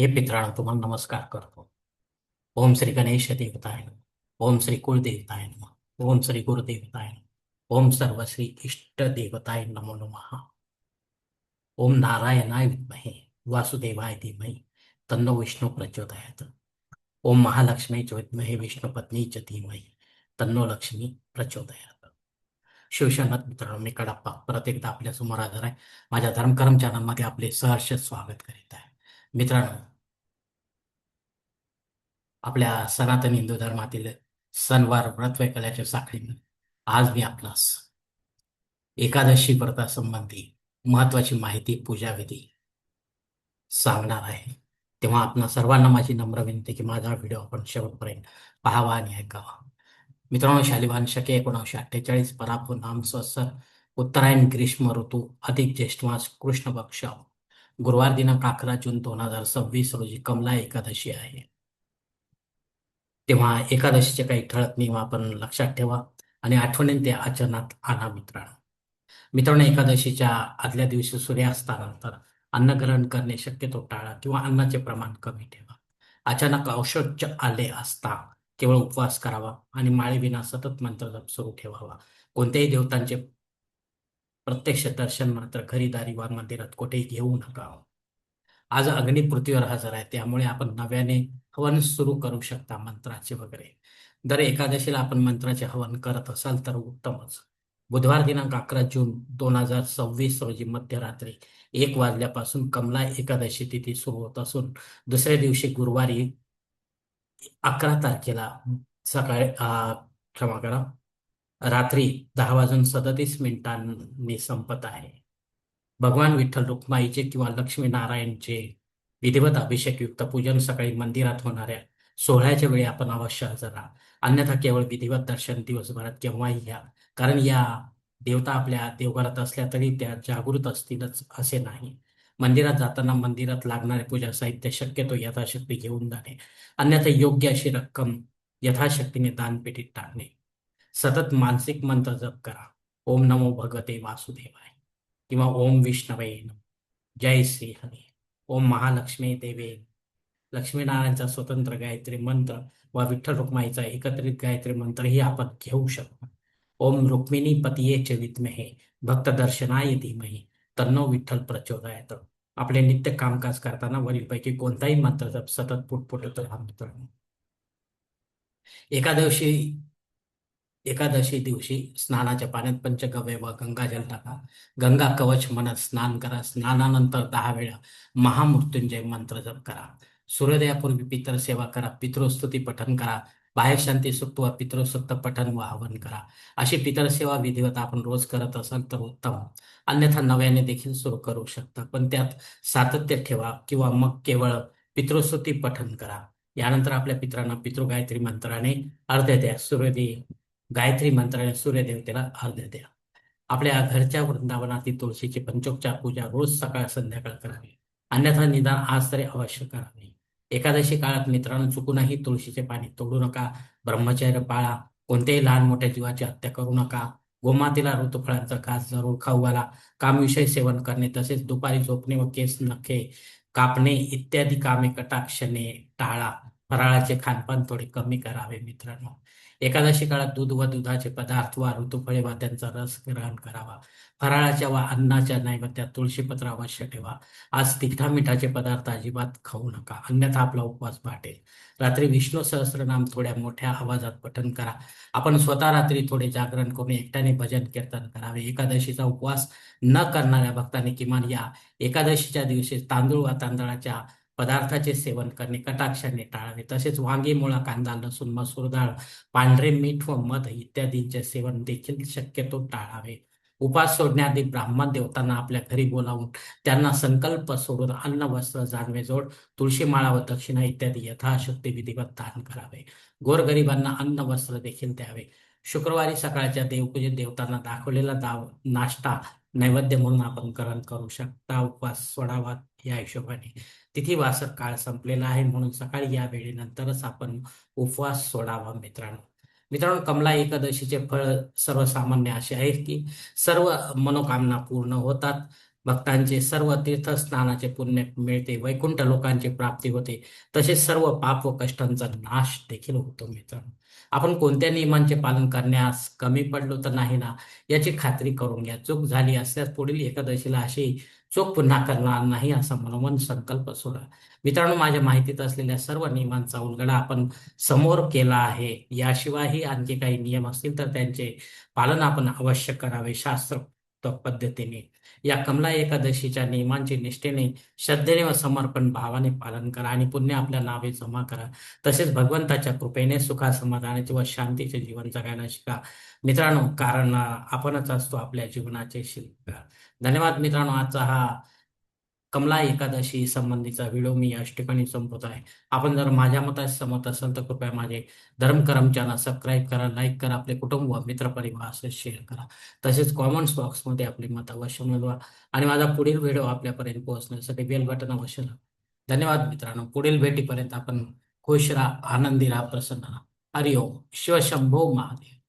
हे मित्रांनो, तुम्हाला नमस्कार करतो. ओम श्री गणेश देवताय नमः. ओम श्री कुलदेवताय नमः. ओम श्री गुरुदेवताय नमः. ओम सर्व श्री इष्ट देवताय नमो नमः. ओम नारायणाय विद्महे वासुदेवाय धीमहि तन्नो विष्णु प्रचोदयात. ओम महालक्ष्मी च विद्महे विष्णुपत्नी च धीमहि तन्नो लक्ष्मी प्रचोदयात. शिवशनत मित्रांनो, मी कडप्पा परत एकदा आपल्या समोर हजर आहे. माझ्या धर्मकरम चॅनलमध्ये आपले सहर्ष स्वागत करीत आहे. मित्रांनो, आपल्या सनातन हिंदू धर्मातील सणवार व्रत वैकल्याच्या साखळीमध्ये आज मी आपणास एकादशी व्रतासंबंधी महत्वाची माहिती पूजाविधी सांगणार आहे. तेव्हा आपणा सर्वांना माझी नम्र विनंती की माझा व्हिडिओ आपण शेवटपर्यंत पाहावा आणि ऐकावा. मित्रांनो, शालिवाहन शके 1948 पराफो नाम संवत्सर उत्तरायण ग्रीष्म ऋतू अधिक ज्येष्ठ मास कृष्ण पक्ष गुरुवार दिनांक 11 जून 2026 रोजी कमला एकादशी आहे. तेव्हा एकादशीचे काही ठळक नियम आपण लक्षात ठेवा आणि आठवणीने ते आचरणात आणा. मित्रांनो, एकादशीच्या आदल्या दिवशी सूर्यास्तानंतर अन्नग्रहण करणे शक्यतो टाळा किंवा अन्नाचे प्रमाण कमी ठेवा. अचानक औषध आले असता केवळ उपवास करावा आणि माळेविना सतत मंत्रजप सुरू ठेवावा. कोणत्याही देवतांचे प्रत्यक्ष दर्शन मात्र घरीदारी वा मंदिरात कुठेही घेऊ नका. आज अग्नी पृथ्वीवर हजर आहे, त्यामुळे आपण नव्याने हवन सुरू करू शकता, मंत्राचे वगैरे. दर एकादशीला आपण मंत्राचे हवन करत असाल तर उत्तमच. बुधवार दिनांक 11 जून 2026 रोजी मध्यरात्री 1 वाजल्यापासून कमला एकादशी तिथी सुरू होत असून दुसऱ्या दिवशी गुरुवारी 11 तारखेला सकाळी क्षमा करा, रात्री 10 वाजून 37 मिनिटांनी संपत आहे. भगवान विठ्ठल रुक्माईचे किंवा लक्ष्मीनारायणचे विधिवत अभिषेकयुक्त पूजन सकाळी मंदिरात होणाऱ्या सोहळ्याच्या वेळी आपण अवश्य हजर राहा. अन्यथा केवळ विधिवत दर्शन दिवसभरात केव्हाही घ्या, कारण या देवता आपल्या देवघरात असल्या तरी त्या जागृत असतीलच असे नाही. मंदिरात जाताना मंदिरात लागणारे पूजा साहित्य शक्यतो यथाशक्ती घेऊन जाणे, अन्यथा योग्य अशी रक्कम यथाशक्तीने दानपेटीत टाकणे. सतत मानसिक मंत्र जप करा. ओम नमो भगवते वासुदेवाय किंवा ओम विष्णवे नमः. जय श्री हरी. ओम महालक्ष्मी देवे. लक्ष्मीनारायणचा स्वतंत्र गायत्री मंत्र व विठ्ठल रुक्माईचा एकत्रित गायत्री मंत्रही आपण घेऊ शकतो. ओम रुक्मिणी पतिये च विद्महे भक्त दर्शनाय धीमहि तन्नो विठ्ठल प्रचोदयात. आपले नित्य कामकाज करताना वरीलपैकी कोणताही मंत्र जप सतत पुटपुटत राहा. मित्रांनो, एकादशी एकादशी दिवशी स्नानाच्या पाण्यात पंचगव्य व गंगाजल टाका. गंगा कवच म्हणत स्नान करा. स्नानानंतर 10 वेळा महामृत्युंजय मंत्र जप करा. सूर्योदयापूर्वी पितर सेवा करा. पितृस्तुती पठण करा. बाह्य शांती सुक्त व पितृसुक्त पठण व हवन करा. अशी पितर सेवा विधिवत आपण रोज करत असाल तर उत्तम, अन्यथा नव्याने देखील सुरू करू शकता, पण त्यात सातत्य ठेवा किंवा मग केवळ पितृस्तुती पठण करा. यानंतर आपल्या पितरांना पितृगायत्री मंत्राने अर्ध्य द्या. सूर्योदय गायत्री मंत्राने सूर्यदेवतेला अर्घ्य द्या. आपल्या घरच्या वृंदावनातील तुळशीची पंचोपचार पूजा रोज सकाळ संध्याकाळ करावी, अन्यथा निदान आज तरी अवश्य करावी. एकादशी काळात मित्रांनो, चुकूनही तुळशीचे पाणी तोडू नका. ब्रह्मचर्य पाळा. कोणत्याही लहान मोठ्या जीवाची हत्या करू नका. गोमातेला ऋतुफळांचा घास जरूर खाऊ घाला. कामविषयी सेवन करणे तसेच दुपारी झोपणे व केस नखे कापणे इत्यादी कामे कटाक्षाने टाळा. फराळाचे खानपान थोडे कमी करावे. मित्रांनो, एकादशी काळात दूध व दुधाचे पदार्थ वा ऋतुफळे वा त्यांचा रस ग्रहण करावा. फराळाच्या वा अन्नाच्या नैवेद्यात तुळशीपत्र अवश्य ठेवा. आज तिखटा मिठाचे पदार्थ अजिबात खाऊ नका, अन्यथा आपला उपवास भाटेल. रात्री विष्णू सहस्रनाम थोड्या मोठ्या आवाजात पठण करा. आपण स्वतः रात्री थोडे जागरण करून एकट्याने भजन कीर्तन करावे. एकादशीचा उपवास न करणाऱ्या भक्तांनी किमान या एकादशीच्या दिवशी तांदूळ वा तांदळाच्या पदार्थाचे सेवन करणे कटाक्षाने टाळावे. तसेच वांगी, मुळा, कांदा, लसूण, मसूर डाळ, पांढरे मीठ व मध इत्यादींचे सेवन देखील शक्यतो टाळावे. उपास सोडण्याआधी ब्राह्मण देवतांना आपल्या घरी बोलावून त्यांना संकल्प सोडून अन्न, वस्त्र, जानवे जोड, तुळशी माळा व दक्षिणा इत्यादी यथाशक्ती विधिवत दान करावे. गोरगरिबांना अन्न, वस्त्र देखील द्यावे. शुक्रवारी सकाळच्या देवपूजेत देवतांना दाखवलेला नाश्ता नैवेद्य म्हणून आपण ग्रहण करू शकता. उपवास सोडावा या हिशोबाने. तिथी वासर काळ संपलेला आहे, म्हणून सकाळी या वेळेनंतरच आपण उपवास सोडावा. मित्रांनो, कमला एकादशीचे फळ सर्वसामान्य असे आहे की सर्व मनोकामना पूर्ण होतात. भक्तांचे सर्व तीर्थस्नानाचे पुण्य मिळते, वैकुंठ लोकांची प्राप्ती होते, तसेच सर्व पाप व कष्टांचा नाश देखील होतो. मित्रांनो, आपण कोणत्या नियमांचे पालन करण्यास कमी पडलो तर नाही ना, याची खात्री करून घ्या. चूक झाली असल्यास पुढील एकादशीला अशी चूक पुन्हा करणार नाही असा मनोमन संकल्प सोडा. मित्रांनो, माझ्या माहितीत असलेल्या सर्व नियमांचा उलगडा आपण समोर केला आहे. याशिवायही आणखी काही नियम असतील तर त्यांचे पालन आपण अवश्य करावे शास्त्रोक्त पद्धतीने. या कमला एकादशीच्या नियमांचे निष्ठेने, श्रद्धेने व समर्पण भावाने पालन करा आणि पुण्य आपल्या नावे जमा करा. तसेच भगवंताच्या कृपेने सुखा समाधानाचे व शांतीचे जीवन जगायला शिका. मित्रांनो, कारण आपणच असतो आपल्या जीवनाचे शिल्पकार. धन्यवाद मित्रांनो. आजचा हा कमला एकादशी संबंधीचा व्हिडिओ मी याच ठिकाणी संपवत आहे. आपण जर माझ्या मताशी सहमत असाल तर कृपया माझे धर्मकरम चॅनल सबस्क्राईब करा, लाईक करा, आपले कुटुंब व मित्रपरिवार असे शेअर करा. तसेच कॉमेंट्स बॉक्समध्ये आपले मत अवश्य नोंदवा आणि माझा पुढील व्हिडिओ आपल्यापर्यंत पोहोचण्यासाठी बेल बटन अवश्य दाबा. धन्यवाद मित्रांनो. पुढील भेटीपर्यंत आपण खुश राहा, आनंदी राहा, प्रसन्न राहा. हरिओम. शिवशंभो महादेव.